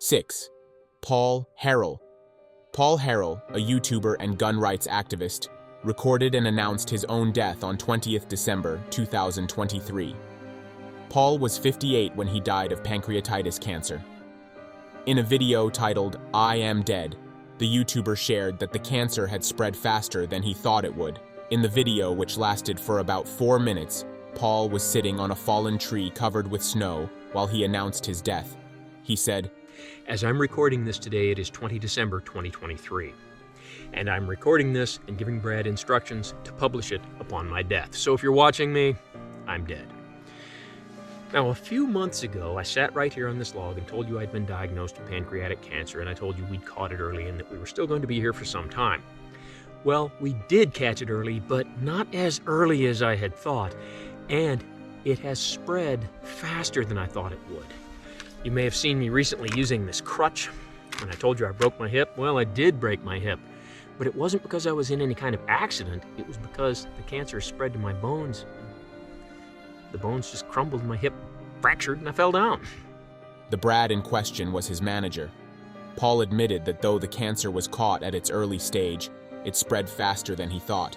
6. Paul Harrell. Paul Harrell, a YouTuber and gun rights activist, recorded and announced his own death on 20th December 2023. Paul was 58 when he died of pancreatitis cancer. In a video titled, "I Am Dead," the YouTuber shared that the cancer had spread faster than he thought it would. In the video, which lasted for about 4 minutes, Paul was sitting on a fallen tree covered with snow while he announced his death. He said, "As I'm recording this today, it is 20 December 2023. And I'm recording this and giving Brad instructions to publish it upon my death. So if you're watching me, I'm dead." Now, a few months ago, I sat right here on this log and told you I'd been diagnosed with pancreatic cancer, and I told you we'd caught it early and that we were still going to be here for some time. Well, we did catch it early, but not as early as I had thought, and it has spread faster than I thought it would. You may have seen me recently using this crutch. When I told you I broke my hip, well, I did break my hip. But it wasn't because I was in any kind of accident. It was because the cancer spread to my bones. The bones just crumbled, my hip fractured, and I fell down. The Brad in question was his manager. Paul admitted that though the cancer was caught at its early stage, it spread faster than he thought.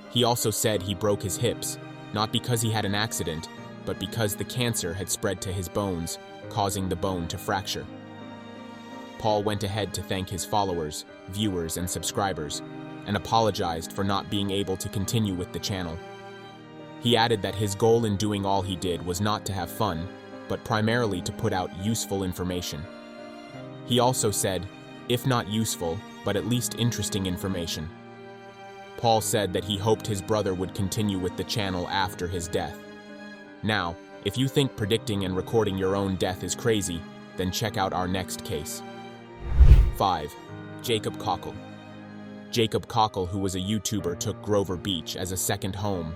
He also said he broke his hips, not because he had an accident, but because the cancer had spread to his bones, causing the bone to fracture. Paul went ahead to thank his followers, viewers, and subscribers, and apologized for not being able to continue with the channel. He added that his goal in doing all he did was not to have fun, but primarily to put out useful information. He also said, if not useful, but at least interesting information. Paul said that he hoped his brother would continue with the channel after his death. Now, if you think predicting and recording your own death is crazy, then check out our next case. 5. Jacob Cockle. Jacob Cockle, who was a YouTuber, took Grover Beach as a second home.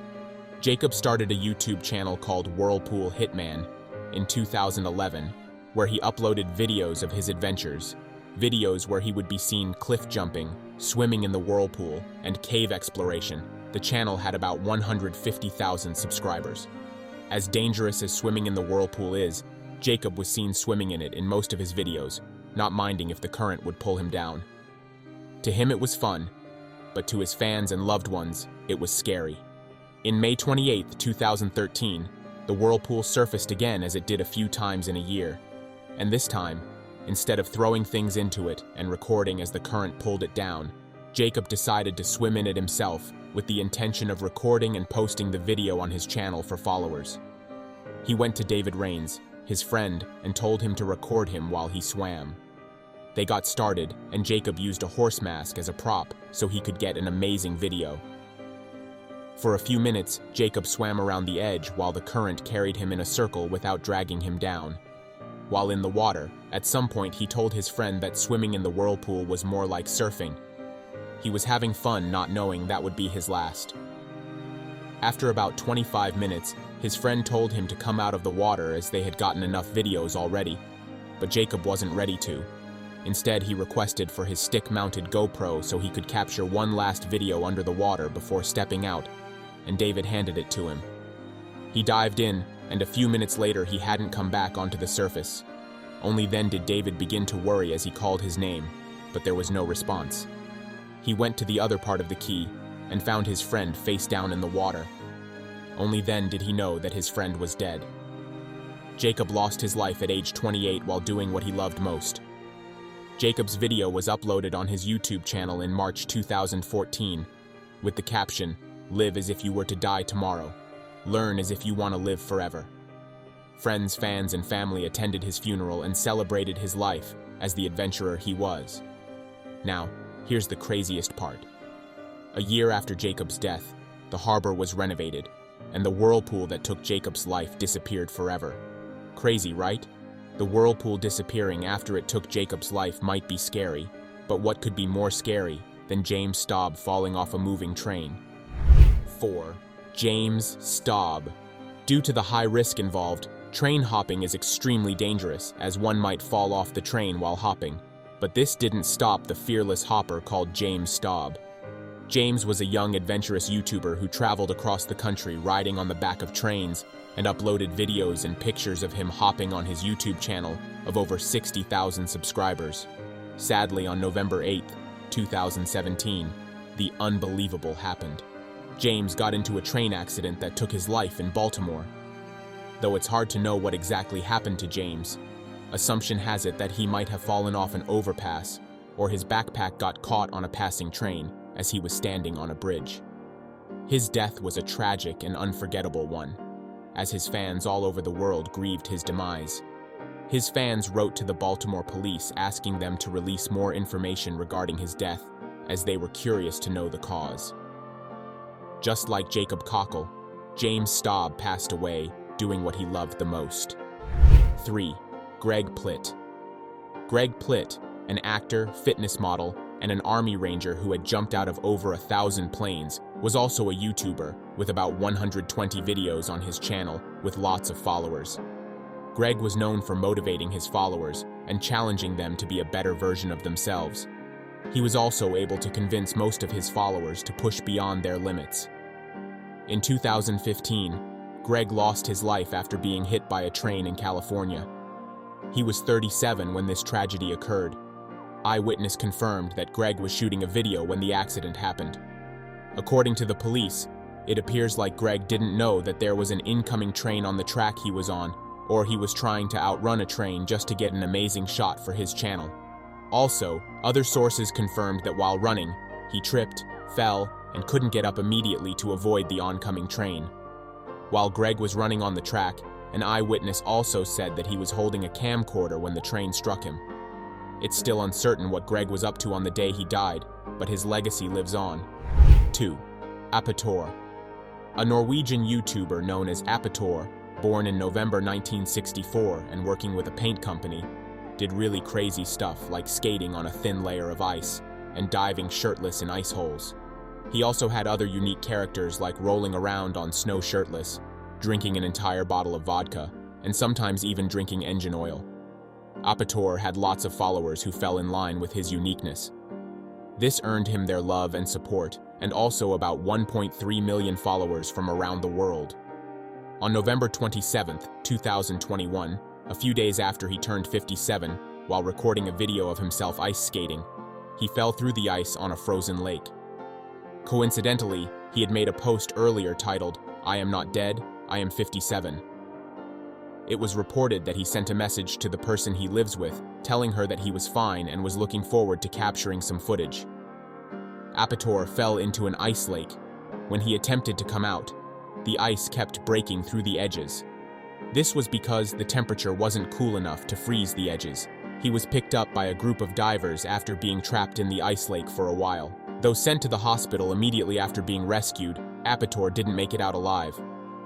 Jacob started a YouTube channel called Whirlpool Hitman in 2011, where he uploaded videos of his adventures, videos where he would be seen cliff jumping, swimming in the whirlpool, and cave exploration. The channel had about 150,000 subscribers. As dangerous as swimming in the whirlpool is, Jacob was seen swimming in it in most of his videos, not minding if the current would pull him down. To him it was fun, but to his fans and loved ones, it was scary. In May 28, 2013, the whirlpool surfaced again as it did a few times in a year, and this time, instead of throwing things into it and recording as the current pulled it down, Jacob decided to swim in it himself with the intention of recording and posting the video on his channel for followers. He went to David Rains, his friend, and told him to record him while he swam. They got started, and Jacob used a horse mask as a prop so he could get an amazing video. For a few minutes, Jacob swam around the edge while the current carried him in a circle without dragging him down. While in the water, at some point he told his friend that swimming in the whirlpool was more like surfing. He was having fun not knowing that would be his last. After about 25 minutes, his friend told him to come out of the water as they had gotten enough videos already, but Jacob wasn't ready to. Instead, he requested for his stick-mounted GoPro so he could capture one last video under the water before stepping out, and David handed it to him. He dived in, and a few minutes later he hadn't come back onto the surface. Only then did David begin to worry as he called his name, but there was no response. He went to the other part of the quay and found his friend face down in the water. Only then did he know that his friend was dead. Jacob lost his life at age 28 while doing what he loved most. Jacob's video was uploaded on his YouTube channel in March 2014 with the caption, "Live as if you were to die tomorrow. Learn as if you want to live forever." Friends, fans, and family attended his funeral and celebrated his life as the adventurer he was. Now, here's the craziest part. A year after Jacob's death, the harbor was renovated, and the whirlpool that took Jacob's life disappeared forever. Crazy, right? The whirlpool disappearing after it took Jacob's life might be scary, but what could be more scary than James Staub falling off a moving train? 4. James Staub. Due to the high risk involved, train hopping is extremely dangerous, as one might fall off the train while hopping. But this didn't stop the fearless hopper called James Staub. James was a young, adventurous YouTuber who traveled across the country riding on the back of trains and uploaded videos and pictures of him hopping on his YouTube channel of over 60,000 subscribers. Sadly, on November 8, 2017, the unbelievable happened. James got into a train accident that took his life in Baltimore. Though it's hard to know what exactly happened to James, assumption has it that he might have fallen off an overpass, or his backpack got caught on a passing train as he was standing on a bridge. His death was a tragic and unforgettable one, as his fans all over the world grieved his demise. His fans wrote to the Baltimore police asking them to release more information regarding his death, as they were curious to know the cause. Just like Jacob Cockle, James Staub passed away doing what he loved the most. 3. Greg Plitt. Greg Plitt, an actor, fitness model, and an army ranger who had jumped out of over 1,000 planes, was also a YouTuber with about 120 videos on his channel with lots of followers. Greg was known for motivating his followers and challenging them to be a better version of themselves. He was also able to convince most of his followers to push beyond their limits. In 2015, Greg lost his life after being hit by a train in California. He was 37 when this tragedy occurred. Eyewitness confirmed that Greg was shooting a video when the accident happened. According to the police, it appears like Greg didn't know that there was an incoming train on the track he was on, or he was trying to outrun a train just to get an amazing shot for his channel. Also, other sources confirmed that while running, he tripped, fell, and couldn't get up immediately to avoid the oncoming train. While Greg was running on the track, an eyewitness also said that he was holding a camcorder when the train struck him. It's still uncertain what Greg was up to on the day he died, but his legacy lives on. 2. Apator. A Norwegian YouTuber known as Apator, born in November 1964 and working with a paint company, did really crazy stuff like skating on a thin layer of ice and diving shirtless in ice holes. He also had other unique characters like rolling around on snow shirtless, drinking an entire bottle of vodka, and sometimes even drinking engine oil. Apator had lots of followers who fell in line with his uniqueness. This earned him their love and support, and also about 1.3 million followers from around the world. On November 27, 2021, a few days after he turned 57, while recording a video of himself ice skating, he fell through the ice on a frozen lake. Coincidentally, he had made a post earlier titled, "I am not dead, I am 57. It was reported that he sent a message to the person he lives with, telling her that he was fine and was looking forward to capturing some footage. Apator fell into an ice lake. When he attempted to come out, the ice kept breaking through the edges. This was because the temperature wasn't cool enough to freeze the edges. He was picked up by a group of divers after being trapped in the ice lake for a while. Though sent to the hospital immediately after being rescued, Apator didn't make it out alive.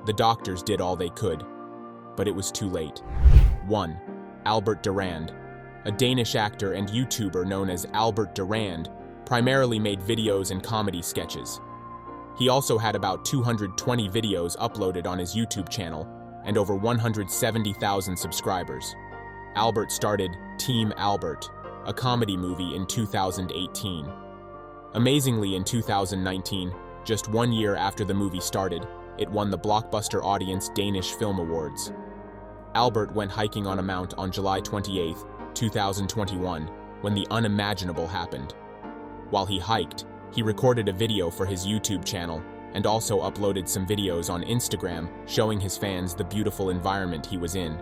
The doctors did all they could, but it was too late. 1. Albert Durand. A Danish actor and YouTuber known as Albert Durand primarily made videos and comedy sketches. He also had about 220 videos uploaded on his YouTube channel and over 170,000 subscribers. Albert started Team Albert, a comedy movie in 2018. Amazingly, in 2019, just 1 year after the movie started, it won the Blockbuster Audience Danish Film Awards. Albert went hiking on a mount on July 28, 2021, when the unimaginable happened. While he hiked, he recorded a video for his YouTube channel and also uploaded some videos on Instagram showing his fans the beautiful environment he was in.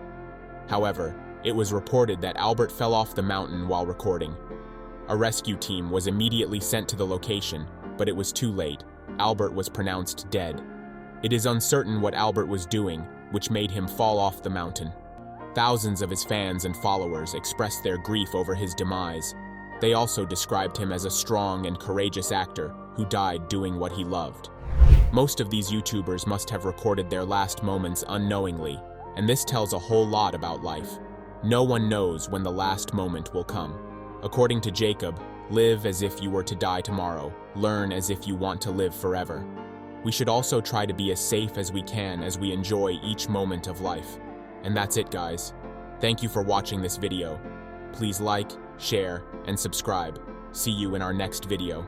However, it was reported that Albert fell off the mountain while recording. A rescue team was immediately sent to the location, but it was too late. Albert was pronounced dead. It is uncertain what Albert was doing, which made him fall off the mountain. Thousands of his fans and followers expressed their grief over his demise. They also described him as a strong and courageous actor who died doing what he loved. Most of these YouTubers must have recorded their last moments unknowingly, and this tells a whole lot about life. No one knows when the last moment will come. According to Jacob, live as if you were to die tomorrow. Learn as if you want to live forever. We should also try to be as safe as we can as we enjoy each moment of life. And that's it, guys. Thank you for watching this video. Please like, share, and subscribe. See you in our next video.